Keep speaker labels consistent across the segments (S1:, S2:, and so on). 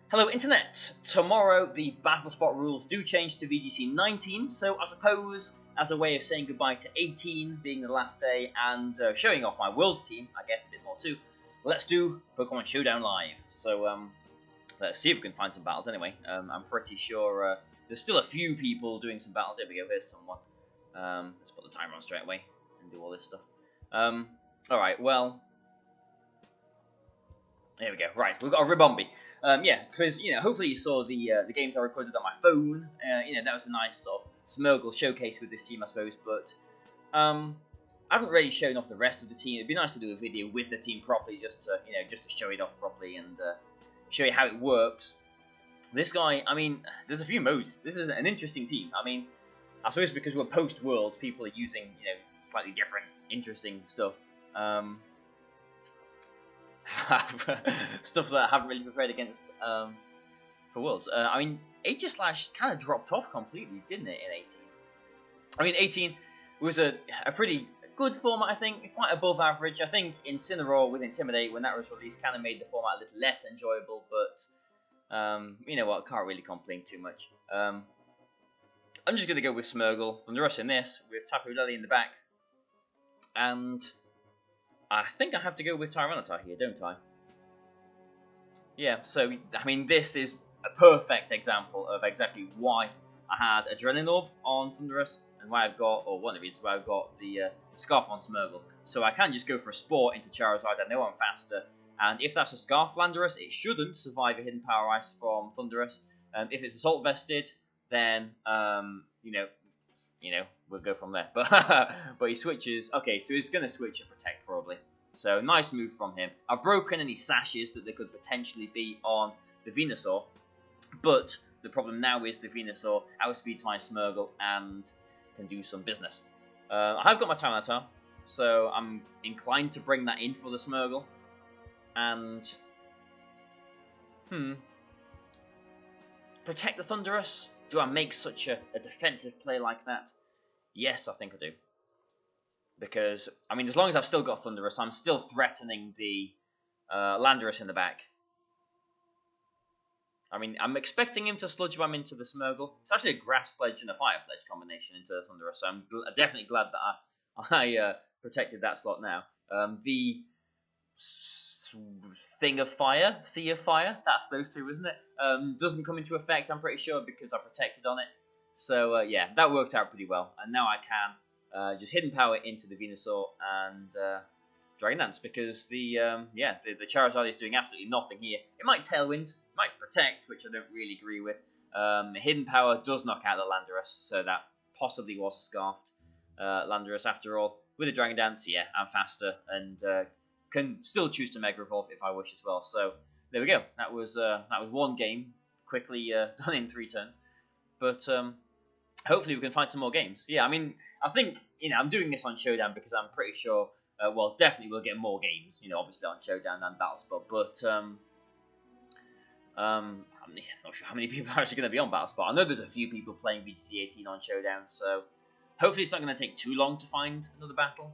S1: Hello Internet! Tomorrow the battle spot rules do change to VGC 19, so I suppose as a way of saying goodbye to 18 being the last day and showing off my Worlds team, I guess a bit more too, let's do Pokemon Showdown Live. So let's see if we can find some battles anyway. I'm pretty sure there's still a few people doing some battles. There we go, here's someone. Let's put the timer on straight away and do all this stuff. Alright, well, there we go. Right, we've got a Ribombee. Yeah, because hopefully you saw the games I recorded on my phone. That was a nice sort of Smeargle showcase with this team, I suppose. But I haven't really shown off the rest of the team. It'd be nice to do a video with the team properly, just to show it off properly and show you how it works. This guy, I mean, there's a few modes. This is an interesting team. I mean, I suppose because we're post Worlds, people are using slightly different, interesting stuff. Stuff that I haven't really prepared against for Worlds. I mean, Aegis-Slash kind of dropped off completely, didn't it, in 18? I mean, 18 was a pretty good format, I think, quite above average. I think Incineroar with Intimidate, when that was released, kind of made the format a little less enjoyable, but you know what, can't really complain too much. I'm just going to go with Smeargle, Thunderous in this, with Tapu Lele in the back, and I think I have to go with Tyranitar here, don't I? Yeah, so, I mean, this is a perfect example of exactly why I had Adrenaline Orb on Thunderous, and why I've got, or one of the reasons why I've got the Scarf on Smeargle. So I can just go for a Spore into Charizard, I know I'm faster, and if that's a Scarf Landorus, it shouldn't survive a Hidden Power Ice from Thunderous. If it's Assault Vested, then, we'll go from there. But he switches. Okay, so he's going to switch and Protect probably. So nice move from him. I've broken any sashes that there could potentially be on the Venusaur. But the problem now is the Venusaur outspeeds my Smeargle and can do some business. I have got my Tyranitar, so I'm inclined to bring that in for the Smeargle. And protect the Thunderous? Do I make such a defensive play like that? Yes, I think I do. Because, I mean, as long as I've still got Thunderous, I'm still threatening the Landorus in the back. I mean, I'm expecting him to Sludge Bomb into the Smeargle. It's actually a Grass Pledge and a Fire Pledge combination into the Thunderous, so I'm definitely glad that I protected that slot now. The Thing of Fire, Sea of Fire, that's those two, isn't it? Doesn't come into effect, I'm pretty sure, because I protected on it. So, yeah, that worked out pretty well. And now I can just Hidden Power into the Venusaur and Dragon Dance, because the Charizard is doing absolutely nothing here. It might Tailwind, it might Protect, which I don't really agree with. Hidden Power does knock out the Landorus, so that possibly was a Scarfed Landorus after all. With a Dragon Dance, yeah, I'm faster, and can still choose to Mega Evolve if I wish as well. So there we go. That was one game, quickly done in 3 turns. But hopefully we can find some more games. Yeah, I mean, I think I'm doing this on Showdown because I'm pretty sure. Well, definitely we'll get more games. Obviously on Showdown and Battlespot. But I'm not sure how many people are actually going to be on Battlespot. I know there's a few people playing VGC 18 on Showdown, so hopefully it's not going to take too long to find another battle.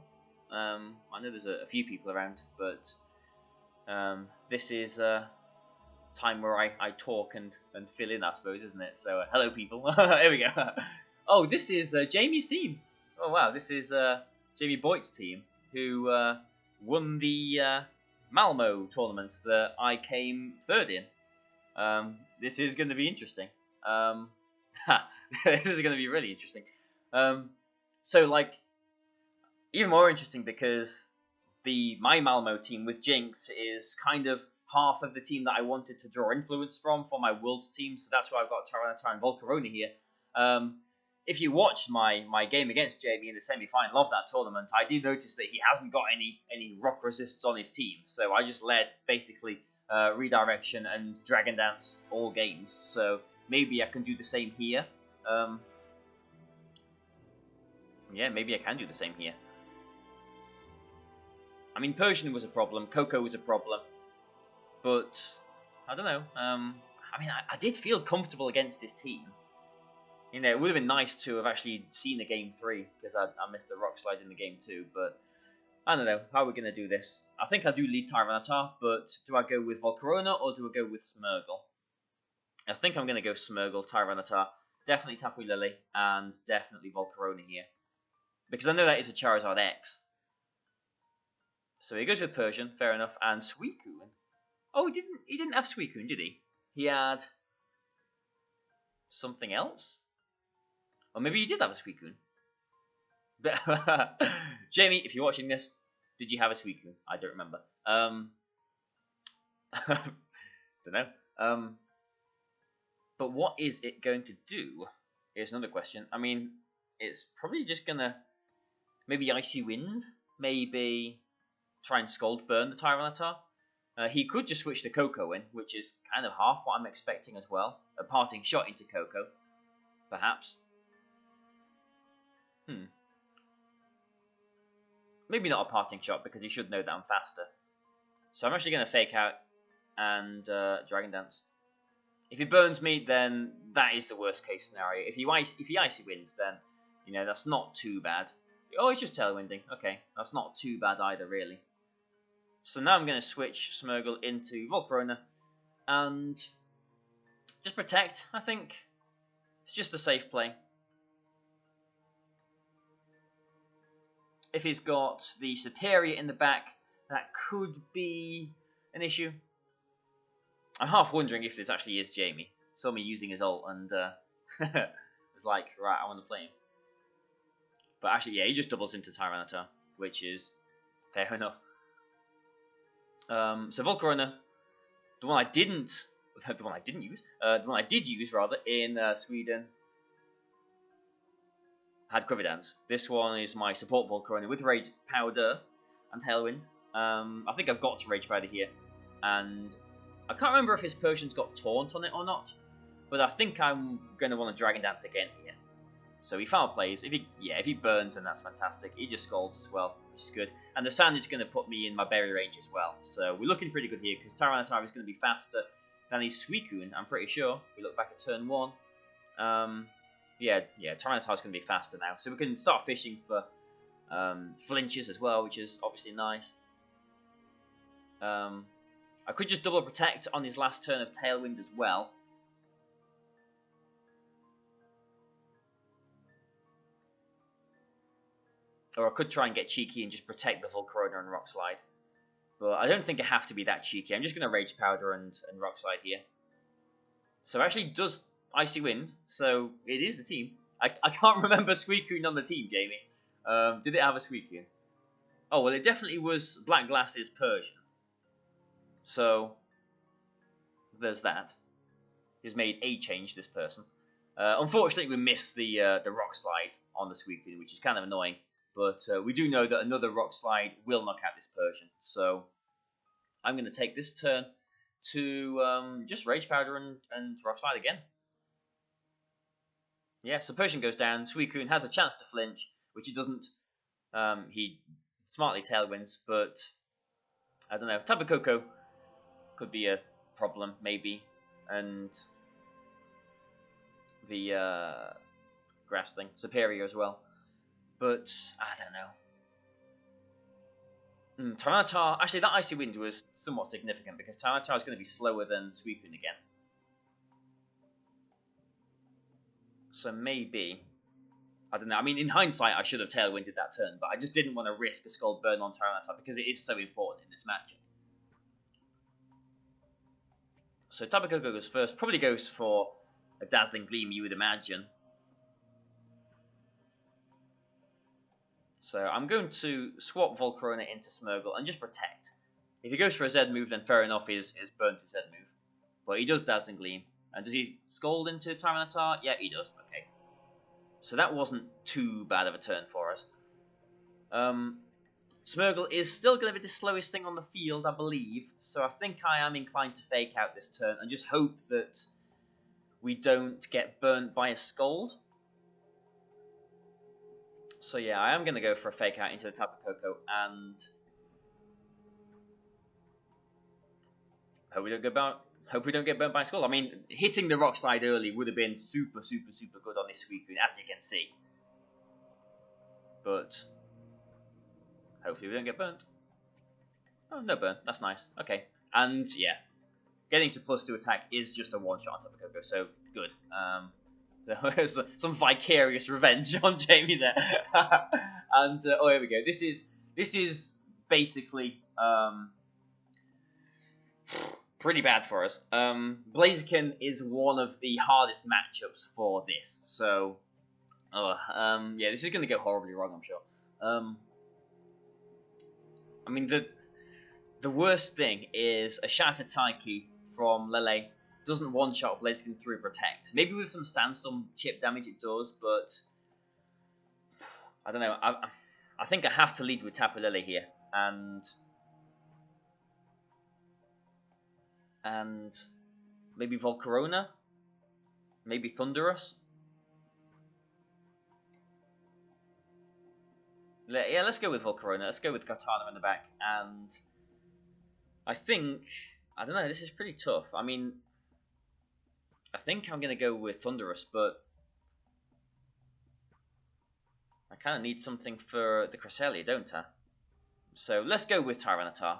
S1: I know there's a few people around, but this is time where I talk and fill in, I suppose, isn't it? So hello people. Here we go. Oh, this is Jamie's team. Oh wow, this is Jamie Boyd's team, who won the Malmo tournament that I came 3rd in. This is going to be interesting. This is going to be really interesting. So like, even more interesting because my Malmo team with Jinx is kind of half of the team that I wanted to draw influence from for my Worlds team, so that's why I've got Tyranitar and Volcarona here. If you watched my game against Jamie in the semi-final of that tournament, I did notice that he hasn't got any rock resists on his team, so I just led basically Redirection and Dragon Dance all games, so maybe I can do the same here. Yeah, maybe I can do the same here. I mean, Persian was a problem, Coco was a problem, but I don't know. I mean, I did feel comfortable against this team. It would have been nice to have actually seen the game 3 because I missed the Rock Slide in the game 2, but I don't know. How are we going to do this? I think I do lead Tyranitar, but do I go with Volcarona or do I go with Smeargle? I think I'm going to go Smeargle, Tyranitar, definitely Tapu Lily, and definitely Volcarona here. Because I know that is a Charizard X. So he goes with Persian, fair enough, and Suicune. Oh, he didn't have Suicune, did he? He had something else? Or maybe he did have a Suicune. Jamie, if you're watching this, did you have a Suicune? I don't remember. Don't know. But what is it going to do? Here's another question. I mean, it's probably just gonna maybe Icy Wind, maybe try and Scald Burn the Tyranitar. He could just switch the Coco in, which is kind of half what I'm expecting as well. A parting shot into Coco, perhaps. Maybe not a parting shot because he should know that I'm faster. So I'm actually going to Fake Out and Dragon Dance. If he burns me, then that is the worst case scenario. If he Icy Winds, then that's not too bad. Oh, it's just Tailwinding. Okay, that's not too bad either, really. So now I'm going to switch Smeargle into Volcarona and just Protect, I think. It's just a safe play. If he's got the Superior in the back, that could be an issue. I'm half wondering if this actually is Jamie. Saw me using his ult and was like, right, I want to play him. But actually, yeah, he just doubles into Tyranitar, which is fair enough. So Volcarona, the one I did use rather in Sweden, had Quiver Dance. This one is my support Volcarona with Rage Powder and Tailwind. I think I've got to Rage Powder here, and I can't remember if his Persian's got Taunt on it or not, but I think I'm going to want to Dragon Dance again here. So he foul plays. If he burns, then that's fantastic. He just Scalds as well, which is good. And the Sand is going to put me in my berry range as well. So we're looking pretty good here because Tyranitar is going to be faster than his Suicune, I'm pretty sure. We look back at turn 1. Yeah, Tyranitar is going to be faster now. So we can start fishing for flinches as well, which is obviously nice. I could just double Protect on his last turn of Tailwind as well. Or I could try and get cheeky and just protect the Volcarona and Rock Slide. But I don't think I have to be that cheeky. I'm just going to Rage Powder and Rock Slide here. So it actually does Icy Wind. So it is the team. I can't remember Suicune on the team, Jamie. Did it have a Suicune? Oh, well, it definitely was Black Glass's Persian. So there's that. He's made a change, this person. Unfortunately, we missed the Rock Slide on the Suicune, which is kind of annoying. But we do know that another Rock Slide will knock out this Persian. So I'm going to take this turn to just Rage Powder and Rock Slide again. Yeah, so Persian goes down. Suicune has a chance to flinch, which he doesn't. He smartly Tailwinds, but I don't know. Tapu Koko could be a problem, maybe. And the Grass thing. Superior as well. But I don't know. Tyranitar, actually that Icy Wind was somewhat significant because Tyranitar is going to be slower than Suicune again. So maybe, I don't know. I mean, in hindsight, I should have Tailwinded that turn, but I just didn't want to risk a Scald Burn on Tyranitar because it is so important in this matchup. So Tapu Koko goes first. Probably goes for a Dazzling Gleam, you would imagine. So I'm going to swap Volcarona into Smeargle and just Protect. If he goes for a Z move, then fair enough, he's burnt his Z move. But he does Dazzling Gleam. And does he Scald into Tyranitar? Yeah, he does. Okay. So that wasn't too bad of a turn for us. Smeargle is still going to be the slowest thing on the field, I believe. So I think I am inclined to Fake Out this turn and just hope that we don't get burnt by a Scald. So yeah, I am going to go for a Fake Out into the Tapu Koko and hope we don't get burnt by a Scald. I mean, hitting the Rock Slide early would have been super good on this Suicune, as you can see. But hopefully we don't get burnt. Oh, no burn. That's nice. Okay. And yeah, getting to +2 attack is just a one-shot on Tapu Koko, so good. There's some vicarious revenge on Jamie there. And oh, here we go. This is basically pretty bad for us. Blaziken is one of the hardest matchups for this, so yeah, this is going to go horribly wrong, I'm sure. I mean, the worst thing is a Shattered Psyche from Lele doesn't one-shot Blaziken through Protect. Maybe with some Sandstorm chip damage it does, but I don't know. I think I have to lead with Tapu Lele here, and maybe Volcarona, maybe Thunderous. Yeah, let's go with Volcarona. Let's go with Katana in the back, and I think, I don't know, this is pretty tough. I mean, I think I'm going to go with Thunderous, but I kind of need something for the Cresselia, don't I? So let's go with Tyranitar.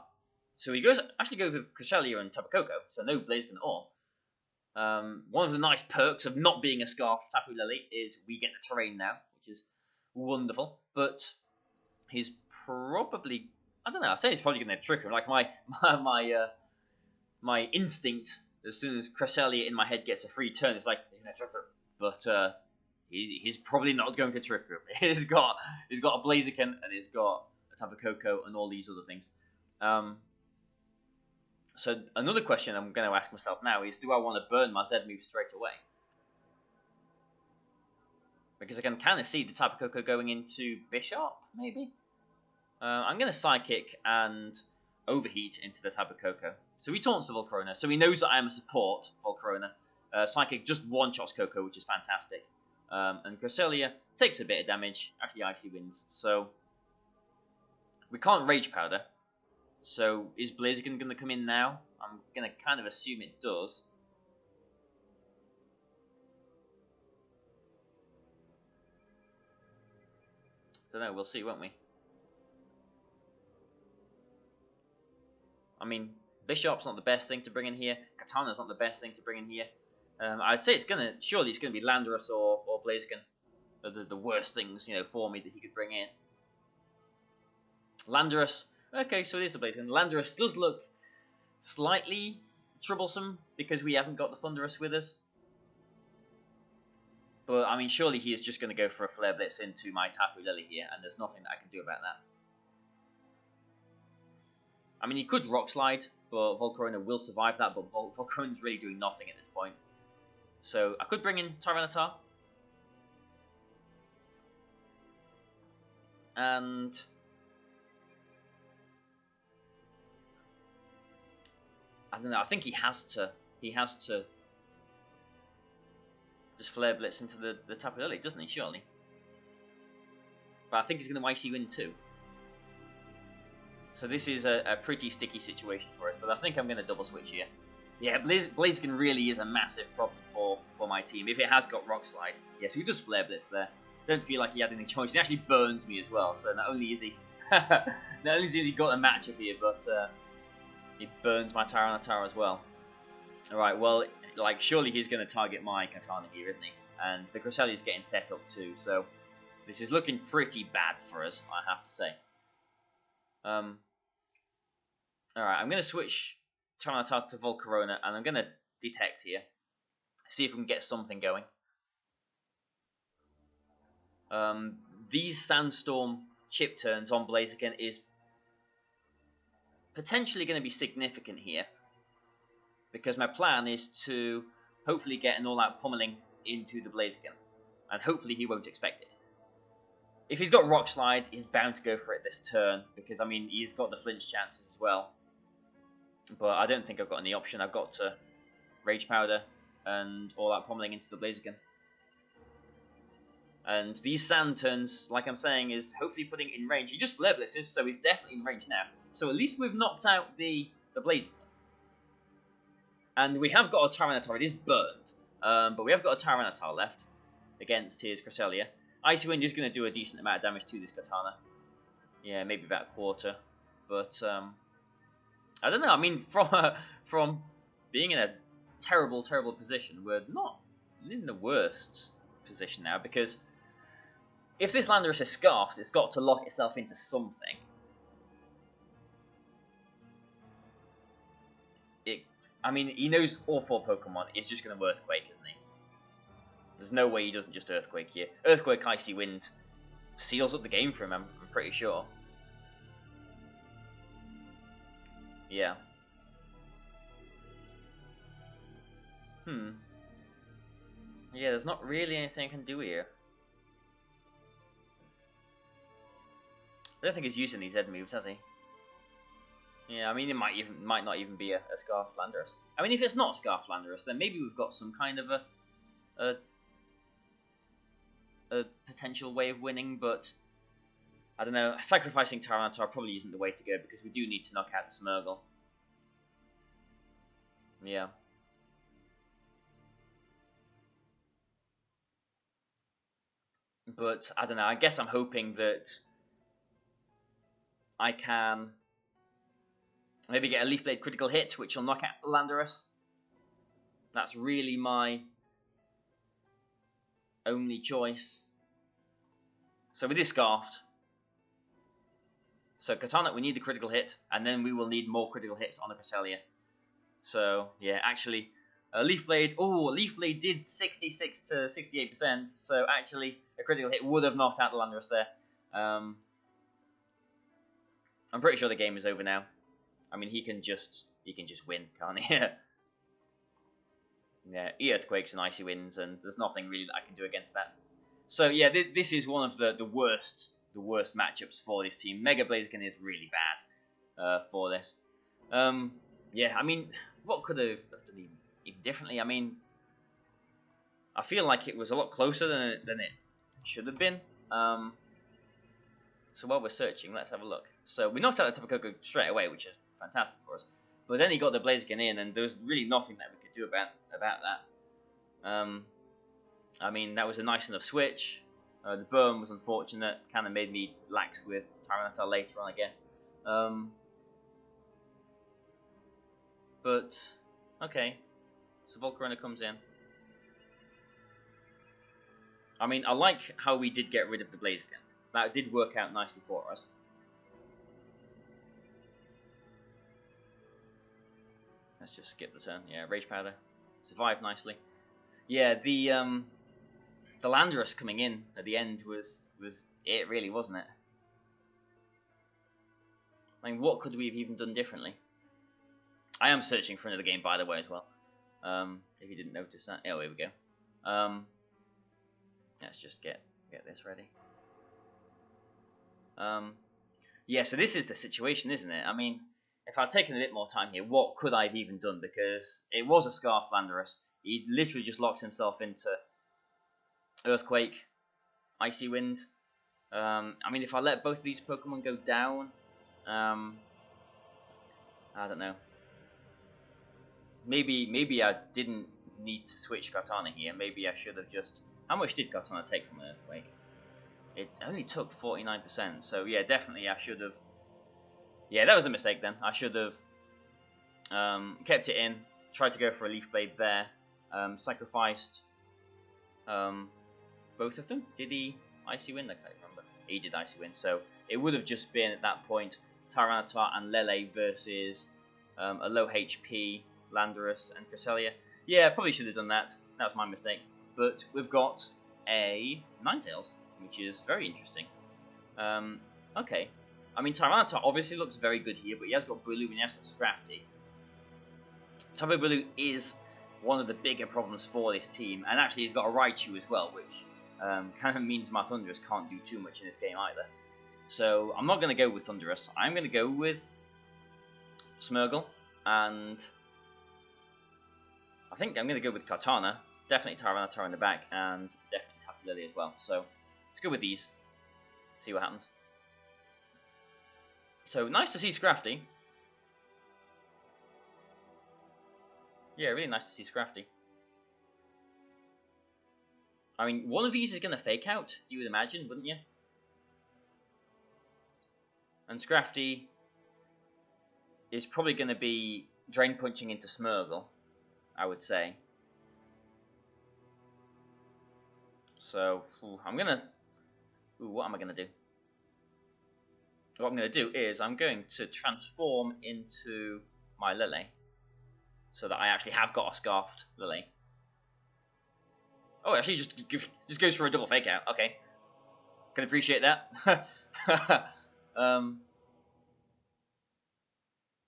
S1: So he actually goes with Cresselia and Tapu Koko, so no Blaziken at all. One of the nice perks of not being a Scarf Tapu Lele is we get the terrain now, which is wonderful. But he's probably, I don't know, I say he's probably going to trick him. Like my instinct, as soon as Cresselia in my head gets a free turn, it's like he's going to trick him. But he's probably not going to trick him. He's got a Blaziken and he's got a Tapu Koko and all these other things. So another question I'm going to ask myself now is, do I want to burn my Z move straight away? Because I can kind of see the Tapu Koko going into Bishop, maybe? I'm going to Psychic and Overheat into the Tapu Koko. So he taunts the Volcarona, so he knows that I am a support Volcarona. Psychic just one-shots Koko, which is fantastic. And Cresselia takes a bit of damage, actually Icy Winds. So we can't Rage Powder. So is Blaziken going to come in now? I'm going to kind of assume it does. Don't know, we'll see, won't we? I mean, Bishop's not the best thing to bring in here. Katana's not the best thing to bring in here. I'd say surely it's going to be Landorus or Blaziken. The worst things, for me that he could bring in. Landorus, okay, so it is the Blaziken. Landorus does look slightly troublesome because we haven't got the Thunderous with us. But, I mean, surely he is just going to go for a Flare Blitz into my Tapu Lele here, and there's nothing that I can do about that. I mean, he could Rock Slide, but Volcarona will survive that, but Volcarona's really doing nothing at this point. So, I could bring in Tyranitar. And I don't know, I think he has to just Flare Blitz into the Tapu Lele, doesn't he, surely? But I think he's going to Icy Wind too. So this is a pretty sticky situation for us, but I think I'm going to double switch here. Yeah, Blaziken really is a massive problem for my team, if it has got Rock Slide. Yeah, so he does Flare Blitz there. Don't feel like he had any choice. He actually burns me as well, so not only is he got a matchup here, but he burns my Tyranitar as well. Alright, well, like, surely he's going to target my Katana here, isn't he? And the Cresselia is getting set up too, so this is looking pretty bad for us, I have to say. Alright, I'm going to switch Tyranitar to Volcarona, and I'm going to Detect here. See if we can get something going. These Sandstorm chip turns on Blaziken is potentially going to be significant here, because my plan is to hopefully get an all-out pummeling into the Blaziken, and hopefully he won't expect it. If he's got Rock Slide, he's bound to go for it this turn, because, I mean, he's got the flinch chances as well. But I don't think I've got any option. I've got to Rage Powder and all-out pummeling into the Blaziken. And these Sand turns, like I'm saying, is hopefully putting it in range. He just Flare Blitzes, so he's definitely in range now. So at least we've knocked out the Blaziken. And we have got a Tyranitar. It is burned. But we have got a Tyranitar left against his Cresselia. Icy Wind is going to do a decent amount of damage to this Katana. Yeah, maybe about a quarter. But, I don't know. I mean, from being in a terrible, terrible position, we're not in the worst position now, because if this Landorus is scarfed, it's got to lock itself into something. I mean, he knows all 4 Pokemon. It's just going to Earthquake, isn't he? There's no way he doesn't just Earthquake here. Earthquake, Icy Wind seals up the game for him, I'm pretty sure. Yeah. Yeah, there's not really anything I can do here. I don't think he's using these Z moves, has he? Yeah, I mean, it might not even be a Scarf Landorus. I mean, if it's not Scarf Landorus, then maybe we've got some kind of a potential way of winning, but I don't know. Sacrificing Tyranitar probably isn't the way to go, because we do need to knock out the Smeargle. Yeah. But I don't know. I guess I'm hoping that I can maybe get a Leaf Blade critical hit, which will knock out Landorus. That's really my only choice. So with this Scarfed, so Katana, we need the critical hit, and then we will need more critical hits on the Cresselia. So yeah, actually, Leaf Blade. Oh, Leaf Blade did 66 to 68%. So actually, a critical hit would have knocked out the Landorus there. I'm pretty sure the game is over now. I mean, he can just win, can't he? Yeah, he Earthquakes and Icy Winds, and there's nothing really that I can do against that. So yeah, this is one of the worst matchups for this team. Mega Blaziken is really bad for this. Yeah, I mean, what could have done even differently? I mean, I feel like it was a lot closer than it should have been. So while we're searching, let's have a look. So we knocked out the Tapu Koko straight away, which is fantastic for us. But then he got the Blaziken in, and there was really nothing that we could do about that. I mean, that was a nice enough switch. The burn was unfortunate. Kind of made me lax with Tyranitar later on, I guess. But okay, so Volcarona comes in. I mean, I like how we did get rid of the Blaziken. That did work out nicely for us. Let's just skip the turn. Yeah, Rage Powder survived nicely. Yeah, the Landorus coming in at the end was it, really, wasn't it? I mean, what could we have even done differently? I am searching for another game, by the way, as well. If you didn't notice that. Oh, here we go. Let's just get this ready. Yeah, so this is the situation, isn't it? I mean, if I'd taken a bit more time here, what could I have even done? Because it was a Scarf Landorus. He literally just locks himself into Earthquake, Icy Wind. I mean, if I let both of these Pokemon go down, I don't know. Maybe I didn't need to switch Kartana here. Maybe I should have just... How much did Kartana take from Earthquake? It only took 49%. So yeah, definitely I should have... Yeah, that was a mistake then. I should have kept it in, tried to go for a Leaf Blade there, sacrificed both of them. Did he Icy Wind? I can't remember. He did Icy Wind. So it would have just been at that point Tyranitar and Lele versus a low HP Landorus and Cresselia. Yeah, probably should have done that. That was my mistake. But we've got a Ninetales, which is very interesting. Okay. I mean, Tyranitar obviously looks very good here, but he has got Bulu and he has got Scrafty. Tapu Bulu is one of the bigger problems for this team, and actually he's got a Raichu as well, which kind of means my Thundurus can't do too much in this game either. So I'm not going to go with Thundurus. I'm going to go with Smeargle, and I think I'm going to go with Kartana. Definitely Tyranitar in the back, and definitely Tapu Lele as well. So let's go with these. See what happens. So nice to see Scrafty. Yeah, really nice to see Scrafty. I mean, one of these is going to fake out, you would imagine, wouldn't you? And Scrafty is probably going to be Drain Punching into Smeargle. I would say. So, I'm going to... what am I going to do? What I'm going to do is I'm going to transform into my Lily, so that I actually have got a Scarfed Lily. Oh, actually just goes for a double fake out. Okay. Can appreciate that.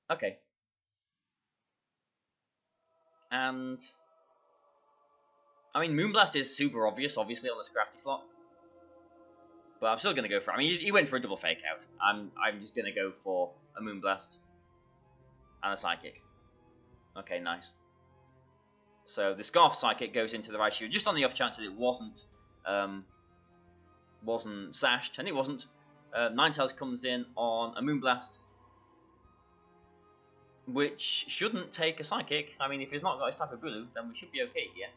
S1: Okay. And I mean, Moonblast is super obvious, obviously, on the Scrafty slot. But I'm still going to go for it. I mean, he went for a double fake out. I'm just going to go for a Moonblast and a Psychic. Okay, nice. So the Scarf Psychic goes into the right shield, just on the off chance that it wasn't sashed, and it wasn't. Ninetales comes in on a Moonblast, which shouldn't take a Psychic. I mean, if he's not got his Tapu Bulu, then we should be okay here.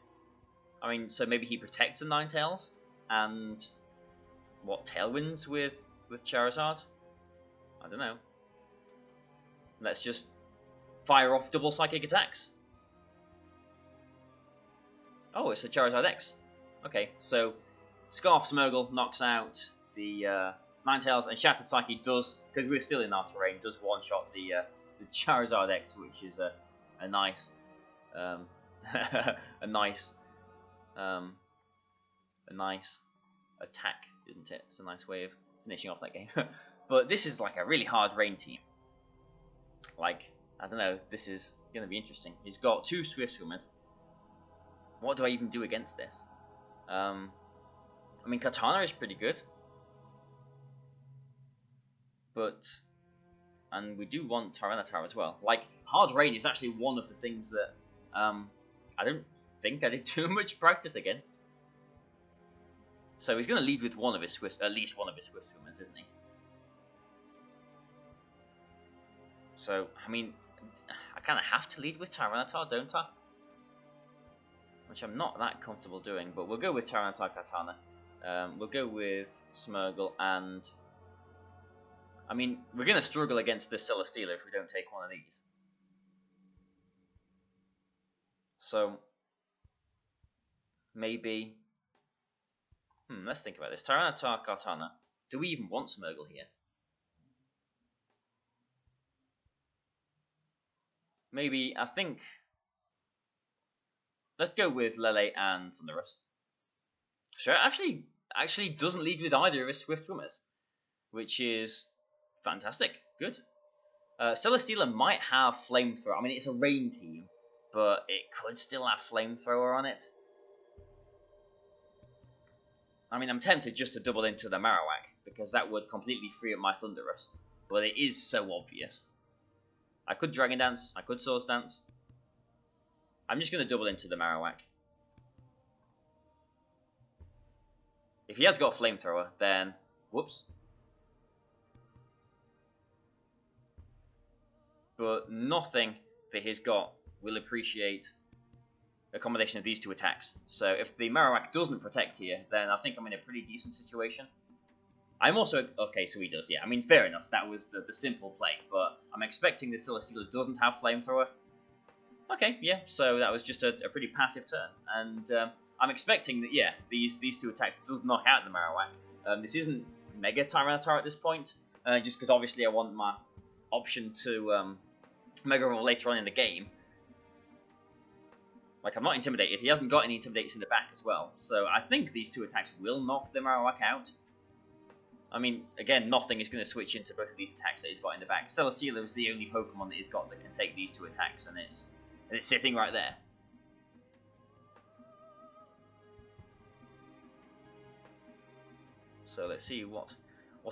S1: I mean, so maybe he protects the Ninetales, and what, Tailwinds with Charizard? I don't know. Let's just fire off double Psychic attacks. Oh, it's a Charizard X. Okay, so Scarf Smeargle knocks out the Ninetales, and Shattered Psyche does, because we're still in our terrain, does one-shot the Charizard X, which is a nice a nice attack, isn't it? It's a nice way of finishing off that game. But this is like a really hard rain team. Like, I don't know, this is going to be interesting. He's got 2 Swift Swimmers. What do I even do against this? I mean, Katana is pretty good. And we do want Tyranitar as well. Like, Hard Rain is actually one of the things that I don't think I did too much practice against. So he's going to lead with one of his Swift, at least one of his Swift Swimmers, isn't he? So, I mean, I kind of have to lead with Tyranitar, don't I? Which I'm not that comfortable doing, but we'll go with Tyranitar Katana. We'll go with Smeargle, and I mean, we're going to struggle against the Celesteela if we don't take one of these. So, maybe... let's think about this. Tyranitar Katana. Do we even want Smeargle here? Maybe, I think... Let's go with Lele and Thunderous. Sure, actually doesn't lead with either of his Swift Swimmers, which is fantastic. Good. Celesteela might have Flamethrower. I mean, it's a rain team, but it could still have Flamethrower on it. I mean, I'm tempted just to double into the Marowak, because that would completely free up my Thunderous, but it is so obvious. I could Dragon Dance, I could Swords Dance. I'm just going to double into the Marowak. If he has got Flamethrower, then... Whoops. But nothing that he's got will appreciate a combination of these 2 attacks. So if the Marowak doesn't protect here, then I think I'm in a pretty decent situation. I'm also... Okay, so he does, yeah. I mean, fair enough. That was the simple play. But I'm expecting the Celesteela doesn't have Flamethrower. Okay, yeah, so that was just a pretty passive turn. And I'm expecting that, yeah, these 2 attacks does knock out the Marowak. This isn't Mega Tyranitar at this point, just because obviously I want my option to Mega Evolve later on in the game. Like, I'm not intimidated. He hasn't got any intimidators in the back as well. So I think these 2 attacks will knock the Marowak out. I mean, again, nothing is going to switch into both of these attacks that he's got in the back. Celesteela is the only Pokemon that he's got that can take these 2 attacks, and it's sitting right there. So let's see what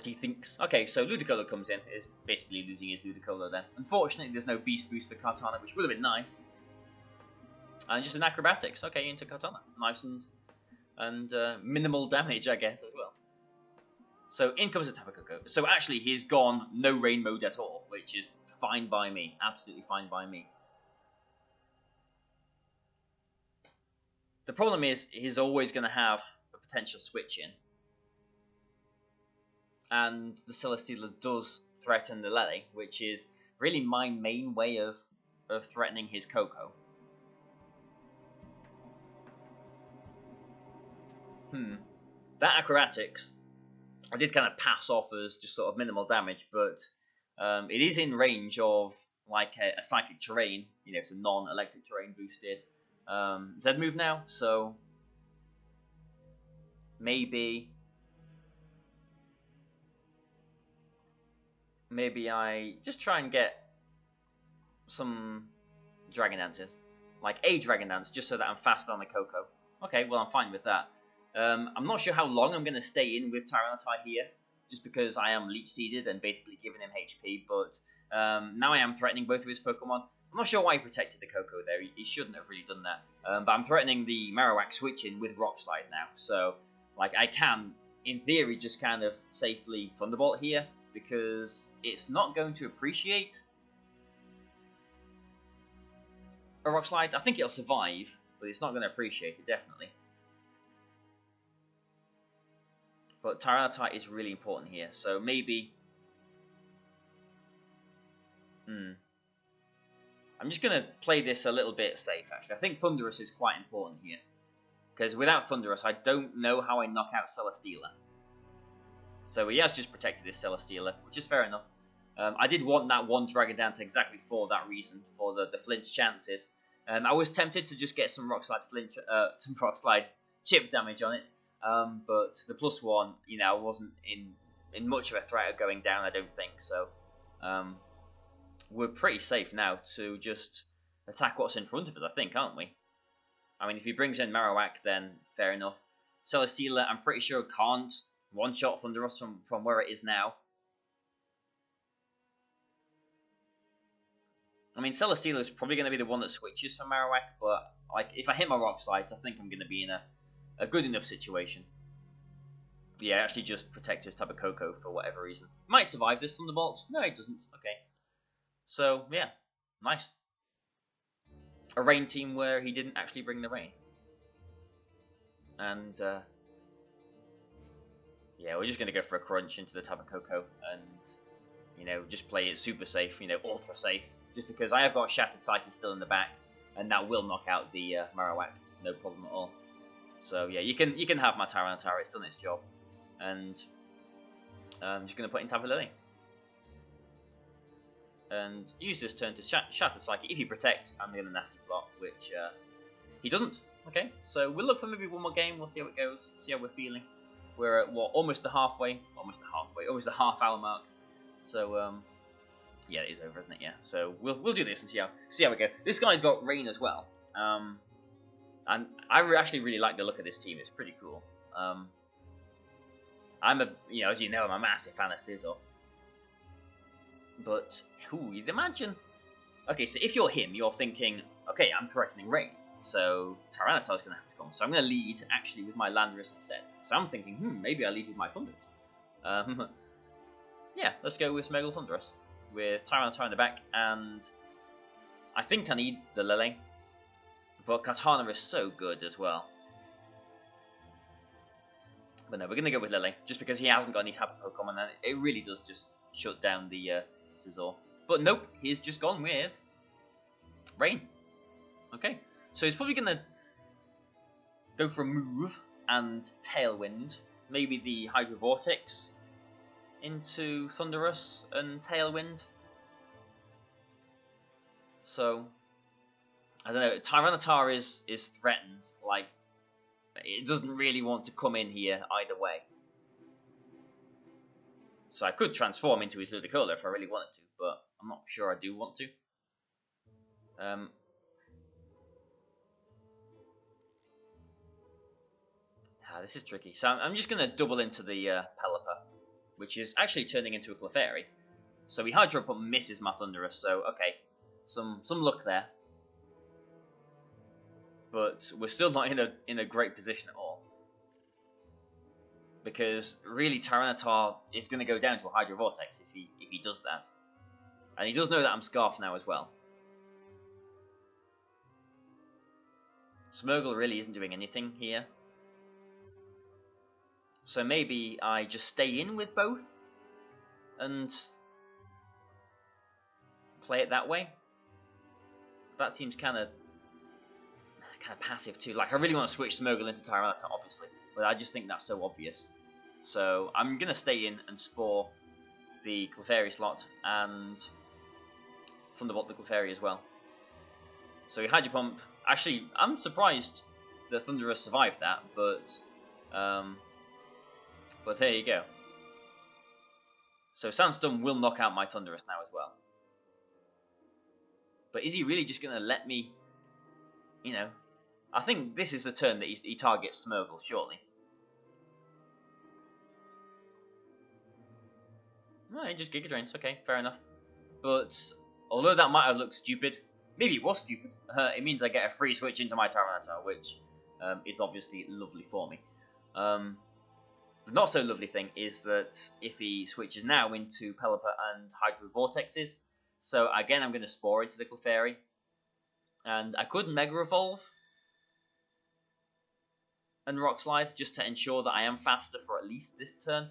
S1: he thinks. Okay, so Ludicolo comes in, is basically losing his Ludicolo then. Unfortunately, there's no Beast Boost for Kartana, which would have been nice. And just an Acrobatics, okay, into Kartana. Nice and minimal damage, I guess, as well. So in comes a Tapu Koko. So actually, he's gone no rain mode at all, which is fine by me. Absolutely fine by me. The problem is, he's always going to have a potential switch in. And the Celesteela does threaten the Lele, which is really my main way of threatening his Koko. That acrobatics, I did kind of pass off as just sort of minimal damage, but it is in range of like a psychic terrain. You know, it's a non-electric terrain boosted Z move now, so maybe I just try and get some Dragon Dances, like a Dragon Dance, just so that I'm faster on the Coco. Okay, well, I'm fine with that. I'm not sure how long I'm going to stay in with Tyranitar here, just because I am leech seeded and basically giving him HP, but now I am threatening both of his Pokemon. I'm not sure why he protected the Coco there, he shouldn't have really done that. But I'm threatening the Marowak switching with Rock Slide now, so like I can, in theory, just kind of safely Thunderbolt here, because it's not going to appreciate a Rock Slide. I think it'll survive, but it's not going to appreciate it, definitely. But Tyranitar is really important here, so maybe... I'm just going to play this a little bit safe, actually. I think Thunderous is quite important here. Because without Thunderous, I don't know how I knock out Celesteela. So he has just protected this Celesteela, which is fair enough. I did want that one Dragon Dance exactly for that reason, for the flinch chances. I was tempted to just get some Rock Slide some Rock Slide chip damage on it. But the +1, you know, wasn't in much of a threat of going down, I don't think. So we're pretty safe now to just attack what's in front of us, I think, aren't we? I mean, if he brings in Marowak, then fair enough. Celesteela, I'm pretty sure, can't one-shot Thunderous from where it is now. I mean, Celesteela is probably going to be the one that switches from Marowak, but like if I hit my Rock Slides, I think I'm going to be in a good enough situation. Yeah, actually just protect his Tapu Koko for whatever reason. Might survive this Thunderbolt. No, it doesn't. Okay. So, yeah. Nice. A rain team where he didn't actually bring the rain. And, yeah, we're just going to go for a crunch into the Tapu Koko and, you know, just play it super safe, you know, ultra safe. Just because I have got a Shattered Psyche still in the back, and that will knock out the Marowak. No problem at all. So, yeah, you can have my Tyranitar. It's done its job. And I'm just going to put in Tapu Lily. And use this turn to Shattered Psyche. If he protects, I'm going to Nasty Plot, which he doesn't. Okay, so we'll look for maybe one more game. We'll see how it goes. See how we're feeling. We're at, what, almost the half hour mark. So, yeah, it is over, isn't it? Yeah. So we'll do this and see how we go. This guy's got rain as well. And I actually really like the look of this team. It's pretty cool. I'm as you know, I'm a massive fan of Scizor. But, you'd imagine... Okay, so if you're him, you're thinking, okay, I'm threatening rain, so Tyranitar's going to have to come. So I'm going to lead, actually, with my Landorus instead. So I'm thinking, maybe I'll lead with my Thunderous. Yeah, let's go with Smeagol Thunderous, with Tyranitar in the back, and I think I need the Lily, but Kartana is so good as well. But no, we're going to go with Lily, just because he hasn't got any type of Pokemon, and it really does just shut down the Scizor. But nope, he's just gone with Rain. Okay, so he's probably going to go for a move and Tailwind. Maybe the Hydro Vortex into Thunderous and Tailwind. So, I don't know, Tyranitar is threatened. Like, it doesn't really want to come in here either way. So I could transform into his Ludicolo if I really wanted to, but I'm not sure I do want to. This is tricky. So I'm just going to double into the Pelipper, which is actually turning into a Clefairy. So he Hydro Pump misses my Thunderous, so okay, some luck there. But we're still not in a great position at all. Because really Tyranitar is going to go down to a Hydro Vortex if he does that. And he does know that I'm Scarf now as well. Smeagol really isn't doing anything here. So maybe I just stay in with both and play it that way. That seems kind of kind of passive too. Like, I really want to switch Smogle into Tyranitar, obviously, but I just think that's so obvious. So I'm going to stay in and Spore the Clefairy slot and Thunderbolt the Clefairy as well. So we Hydro Pump. Actually, I'm surprised that Thundurus survived that, but there you go. So Sandstorm will knock out my Thundurus now as well. But is he really just going to let me, you know... I think this is the turn that he targets Smogle, surely. No, he just Giga Drains. Okay, fair enough. But although that might have looked stupid, maybe it was stupid, it means I get a free switch into my Tyranitar, which is obviously lovely for me. The not so lovely thing is that if he switches now into Pelipper and Hydro Vortexes, so again I'm going to Spore into the Clefairy, and I could Mega Evolve and Rock Slide just to ensure that I am faster for at least this turn,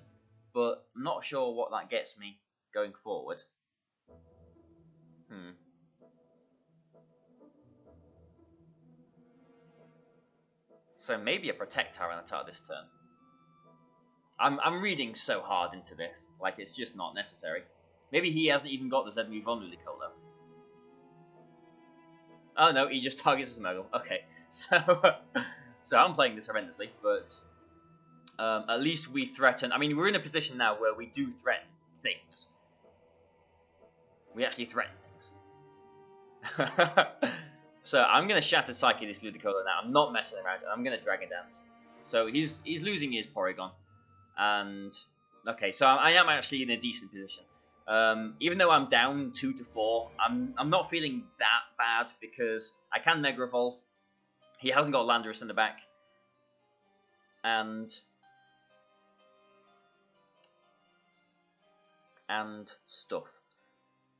S1: but I'm not sure what that gets me going forward. So maybe a Protect Tyranitar this turn. I'm reading so hard into this, like it's just not necessary. Maybe he hasn't even got the Z move on Ludicolo. Oh no, he just targets a Smogle. Okay, so I'm playing this horrendously, but at least we threaten. I mean, we're in a position now where we do threaten things. We actually threaten things. So I'm going to Shatter Psyche this Ludicolo now. I'm not messing around. I'm going to Dragon Dance. So he's losing his Porygon. And, okay, so I am actually in a decent position. Even though I'm down 2 to 4, I'm not feeling that bad because I can Mega Evolve. He hasn't got Landorus in the back. And stuff.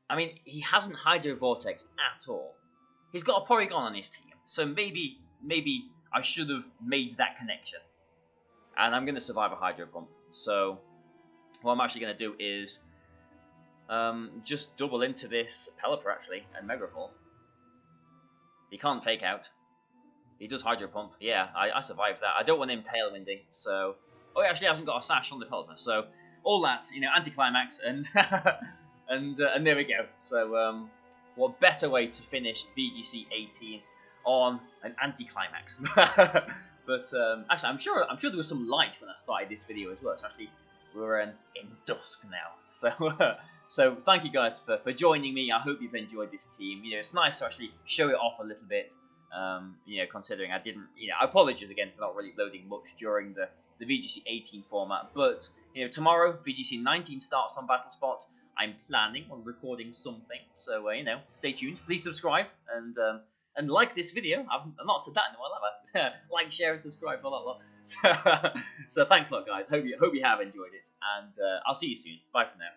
S1: I mean, he hasn't Hydro Vortex at all. He's got a Porygon on his team, so maybe I should have made that connection. And I'm going to survive a Hydro Pump. So what I'm actually going to do is just double into this Pelipper actually and Mega Evolve. He can't Fake Out. He does Hydro Pump. Yeah, I survived that. I don't want him Tailwinding, so... Oh, he actually hasn't got a Sash on the Pelipper, so all that, you know, anticlimax, and and there we go. So, what better way to finish VGC 18 on an anticlimax? But actually, I'm sure there was some light when I started this video as well. So actually, we're in dusk now. So, so thank you guys for joining me. I hope you've enjoyed this team. You know, it's nice to actually show it off a little bit. You know, considering I didn't, you know, apologies again for not really loading much during the VGC 18 format. But you know, tomorrow VGC 19 starts on BattleSpot. I'm planning on recording something, so you know, stay tuned. Please subscribe and like this video. I've not said that in a while, have I? Like, share, and subscribe, all that lot. So thanks a lot, guys. Hope you have enjoyed it, and I'll see you soon. Bye for now.